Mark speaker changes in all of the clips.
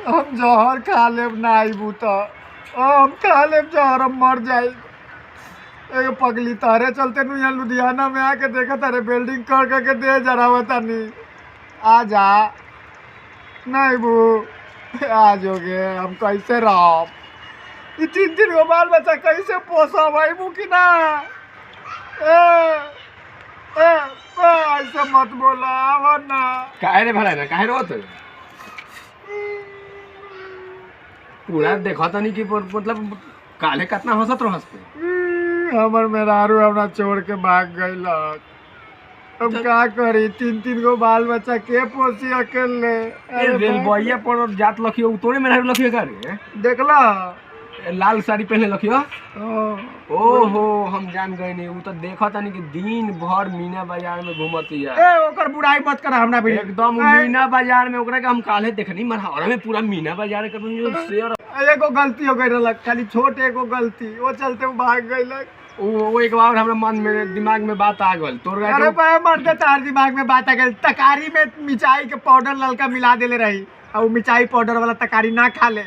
Speaker 1: हम जहर खा लेब ना आइबू तो हम खा लेब जहर, हम मर जाई। एगो पगली तारे चलते नु यहाँ लुधियाना में आके देखा तारे बिल्डिंग कर करके दे जरावता नहीं। आ जा नहीं बू, आज हो गए हम कैसे रह, ये 3 गो बाल बच्चा कैसे पोसा भाई बू की ना। ऐसे मत बोला वरना
Speaker 2: काहे रे भला ना काहे रोत पूरा देखा तनी कि मतलब काले कितना हंसत रहते।
Speaker 1: हमर मेहरारू हमरा छोड़ के भाग गइलक, हम का करी। 3 गो बाल बच्चा के पोसी अकेले।
Speaker 2: रेल बइया पर जात लखियो तोरे मेहरारू लखियो का रे
Speaker 1: देखला
Speaker 2: लाल साड़ी पहने लखियो। ओहो हम जान गए नहीं, वो तो देखा तनी कि दिन भर मीना बाजार में घूमतिया।
Speaker 1: ए ओकर बुराई मत कर हमरा भी।
Speaker 2: एकदम मीना बाजार में ओकरा के हम काले देखनी मरहावरा में पूरा मीना बाजार कर शेर।
Speaker 1: एगो गलती हो गई, खाली छोट एगो गलती, वो चलते वो भाग गइलक।
Speaker 2: वो एक बार हमरा मन में दिमाग में बात आ गल तोर
Speaker 1: अरे भाई मर्दे तार दिमाग में बात आ गई। तकारी में मिचाई के पाउडर ललका मिला देले रही और वो मिचाई पाउडर वाला तकारी ना खा ले,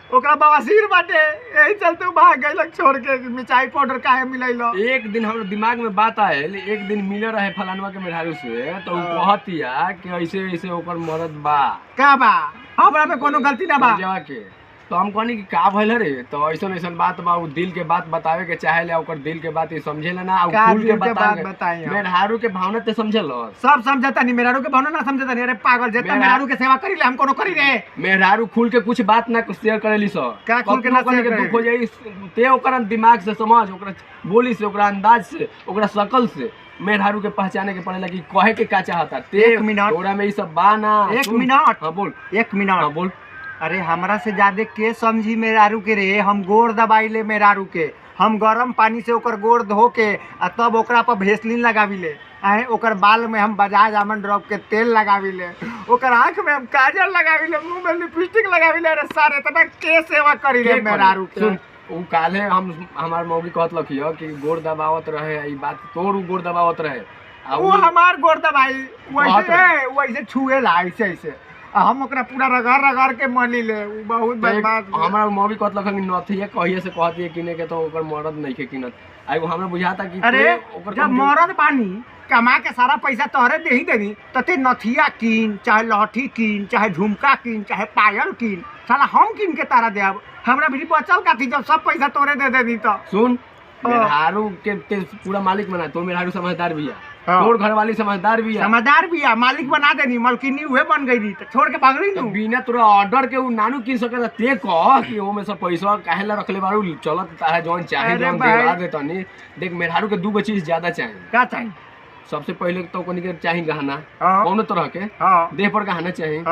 Speaker 1: ओकरा बवासीर बाटे, यही चलते वो भाग गइलक छोड़ के। मिचाई पाउडर काहे मिलैलो।
Speaker 2: एक दिन हमरा दिमाग में बात आयल, एक दिन मिले रहे फलानवा के मेहरारू से तो उ कहतिया कि ऐसे ऐसे ओकर मरद बा
Speaker 1: का बा, हमरा में कोनो गलती ना बा
Speaker 2: जवा के। तो हम कहनी कि का भइल रे, तो ऐसन ऐसन बात बा, उ दिल के बात बतावे के चाहेले, ओकर दिल के बात ही समझेला ना, और खुल के बतावे। मेहरारू के भावना ते समझलो
Speaker 1: सब समझता नहीं, मेहरारू के भावना ना समझता नहीं। अरे पागल, जितना मेहरारू के सेवा करी ले हम कोनो करी रे।
Speaker 2: मेहरारू खुल के कुछ बात ना शेयर करेली सो
Speaker 1: का खुल के ना शेयर करे,
Speaker 2: दुख हो जाई ते ओकरा दिमाग से समझ, ओकरा बोली से, ओकरा अंदाज से, ओकरा शकल से मेहरारू के पहचाने के पड़ेला कि कहे के का चाहता। ते ओकरा में ई सब बा ना।
Speaker 1: 1 मिनट।
Speaker 2: हां बोल
Speaker 1: 1 मिनट।
Speaker 2: हां बोल।
Speaker 1: अरे हमरा से ज्यादा के समझी मेहरारू के रे। हम गोड़ दबाई ले मेहरारू के, हम गरम पानी से ओकर गोड़ धो के आ तब ओकरा पर भेसलिन लगावी ले। आए ओकर बाल में हम बजाज आमंड ड्रॉप के तेल लगावी ले, ओकर आँख में हम काजल लगावी ले, मुंह में लिपस्टिक लगावी ले। अरे सारे इतना के सेवा करी रे मेहरारू के।
Speaker 2: उ काले हम हमार मौगी कहत लखियो कि गोड़ दबावत रहे, ई बात तोर उ गोड़ दबावत रहे।
Speaker 1: वो हमार गोड़ दबाई वैसे छुएला ऐसे ऐसे, हम ओकरा पूरा रगड़ रगड़ के मली ले। उ बहुत बदमाश
Speaker 2: हमरा मौगी कहत लखन कि नथिए कहिए से कहत है किने के तो ओकर मरद नहीं के किनत। आई हमरा बुझाता कि
Speaker 1: अरे जब मरद बानी कमा के सारा पैसा तोहरे दे ही देनी तो ते नथिया कीन, चाहे लहठी कीन, चाहे झुमका कीन, चाहे पायल कीन, साला हम कीन के तारा देब। हमरा भी बचल का थी जब सब पैसा तोरे दे देनी। तो
Speaker 2: सुन, मेहरारू के पूरा मालिक बना, तो मेहरारू समझदार भी है, तोर घर वाली समझदार भी है।
Speaker 1: समझदार भी है, मालिक बना देनी, मलकिनी उहे बन गई तो छोड़ के भाग रही।
Speaker 2: तो बिना तोरा ऑर्डर के उ नानू किन सके ते कह कि ओ में सब पैसा काहे ला रखले बारू, चलत तारा जौन चाहे जौन दिवा दे तनी। देख मेहरारू के 2 चीज ज्यादा चाहिए।
Speaker 1: का चाहिए?
Speaker 2: सबसे पहले तो कोनी के चाहिए गहना, कौनो तरह के देह पर गहना चाहिए।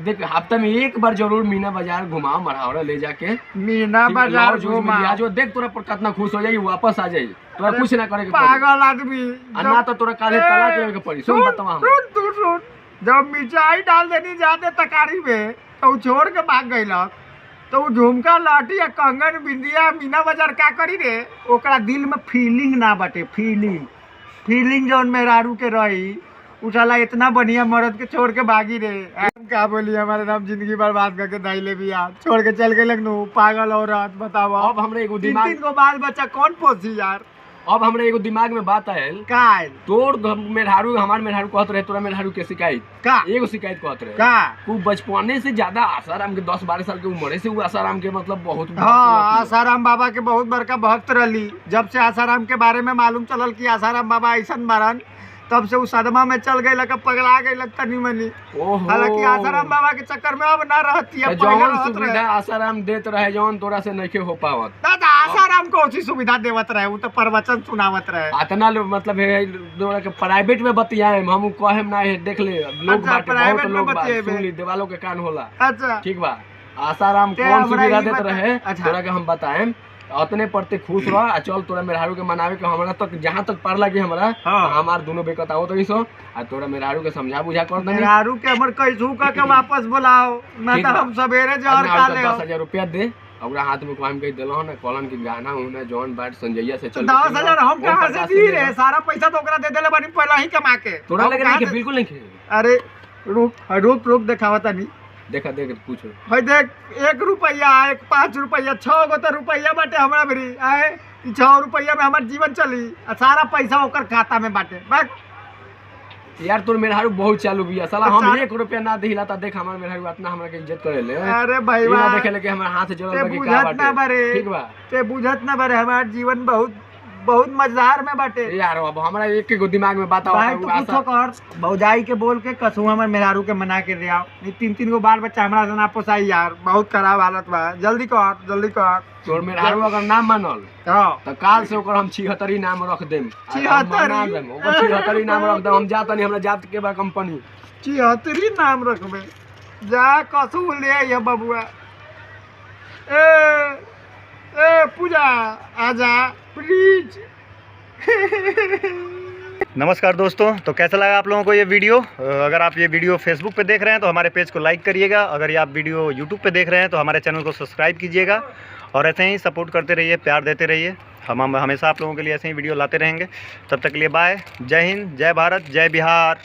Speaker 2: देख हफ्ता में 1 बार जरूर मीना बाजार घुमाओ, मरहावरा ले जाके
Speaker 1: मीना बाजार घुमाओ।
Speaker 2: जो देख तोरा पर कितना खुश हो जाई, वापस आ जाई, तोरा कुछ ना करे के
Speaker 1: पागल आदमी।
Speaker 2: ना तो तोरा काले तलाक लेवे के पड़ी। सुन बतावा हम,
Speaker 1: सुन जब मिर्चाई डाल देनी जाते तकारी में तो छोड़ के भाग गइलक, तो उ झुमका लाठी या कंगन बिंदिया मीना बाजार का करी रे। ओकरा दिल में फीलिंग ना बाटे, फीलिंग जौन मेहरारू के रही उ साला इतना बढ़िया मर्द के छोड़ के भागी रे। का बोली हमारे नाम जिंदगी बर्बाद करके दाइले भी यार, छोड़ के चल गए लगनू। पागल औरत बताओ।
Speaker 2: अब हमरे एगो दिमाग
Speaker 1: 3 गो बाल बच्चा कौन पोसी यार।
Speaker 2: अब हमरे एगो दिमाग में बात आयल
Speaker 1: का आयल?
Speaker 2: तोर मेहरारू हमार मेहरारू कहत रहे, तोरा मेहरारू के शिकायत
Speaker 1: का
Speaker 2: एगो शिकायत कहत रहे
Speaker 1: का
Speaker 2: तू बचपने से ज्यादा आसाराम के 10-12 साल के उम्र से उ आसाराम के मतलब बहुत
Speaker 1: आसाराम बाबा के बहुत बड़का भक्त रही। जब से आसाराम के बारे में मालूम चलल कि आसाराम बाबा ऐसन बारन, तब से उ सदमा में चल गई, पगला गई तनी मनी। हालांकि आसाराम बाबा के चक्कर में अब ना रहती है।
Speaker 2: जौन सुविधा आसाराम देत रहे जौन तोरा से नहीं हो पावत।
Speaker 1: दादा आसाराम को उसी सुविधा देवत रहे, वो तो प्रवचन सुनावत रहे।
Speaker 2: इतना मतलब है के प्राइवेट में बतियाए हम कहेम ना है, देख ले लोग बाटे बहुत लोग बाटे सुन ली, देवालों के कान होला।
Speaker 1: अच्छा
Speaker 2: ठीक बा। आसाराम कौन सुविधा देत रहे तोरा के हम बताएम, अतने पड़ते खुश रह आ चल तोरा मेहरारू के मनावे के हमरा तक जहाँ तक पार लगे हमरा। हमार दोनों बेकत आओ तो सो आ तोरा मेहरारू के समझा बुझा कर दे।
Speaker 1: मेहरारू के हमर कैसू का के वापस बुलाओ ना तो हम सवेरे जहर खा ले।
Speaker 2: 10,000 रुपया दे, ओकरा हाथ में काम कह देलो ना, कॉलन के गाना होना जॉन बाट संजैया से चल
Speaker 1: 10,000 हम कहां से दी रे? सारा पैसा तो ओकरा दे देले बानी पहला ही कमा के।
Speaker 2: तोरा लगे नहीं के बिल्कुल नहीं।
Speaker 1: अरे रुक रुक रुक दिखावा तनी
Speaker 2: देखा देख पूछो
Speaker 1: भाई देख 1 रुपया 5 रुपया 6 गो तो रुपया बाटे हमरा भरी आए 6 रुपया में हमार जीवन चली आ सारा पैसा ओकर खाता में बाटे बस।
Speaker 2: यार तोर मेहरारू बहुत चालू बिया साला हम 1 रुपया ना दिला ता देख हमार मेहरारू इतना हमरा के इज्जत करे ले।
Speaker 1: अरे भाई
Speaker 2: ना देखे ले कि हमार हाथ जोड़ल बा कि का बाटे ठीक बा
Speaker 1: ते बुझत ना बारे हमार जीवन बहुत बहुत मजेदार में बाटे
Speaker 2: यार। अब हमरा एक गो दिमाग में बात
Speaker 1: भाई तू कुछो कर भौजाई के बोल के कसू हमर मेहरारू के मना के दे आओ नहीं 3 गो बाल बच्चा हमरा से ना पोसाई यार बहुत खराब हालत बा जल्दी कर।
Speaker 2: तोर मेहरारू अगर ना मानल तो काल से ओकर हम 76 नाम रख देम
Speaker 1: 76
Speaker 2: ओकर 76 नाम रख देम हम जातनी हमरा जात के बा कंपनी
Speaker 1: 76 नाम रखबे जा कसू ले ये बबुआ ए पूजा आजा प्लीज।
Speaker 3: नमस्कार दोस्तों, तो कैसा लगा आप लोगों को ये वीडियो? अगर आप ये वीडियो फेसबुक पे देख रहे हैं तो हमारे पेज को लाइक करिएगा। अगर ये आप वीडियो यूट्यूब पे देख रहे हैं तो हमारे चैनल को सब्सक्राइब कीजिएगा और ऐसे ही सपोर्ट करते रहिए, प्यार देते रहिए। हम हमेशा आप लोगों के लिए ऐसे ही वीडियो लाते रहेंगे। तब तक के लिए बाय, जय हिंद, जय भारत, जय बिहार।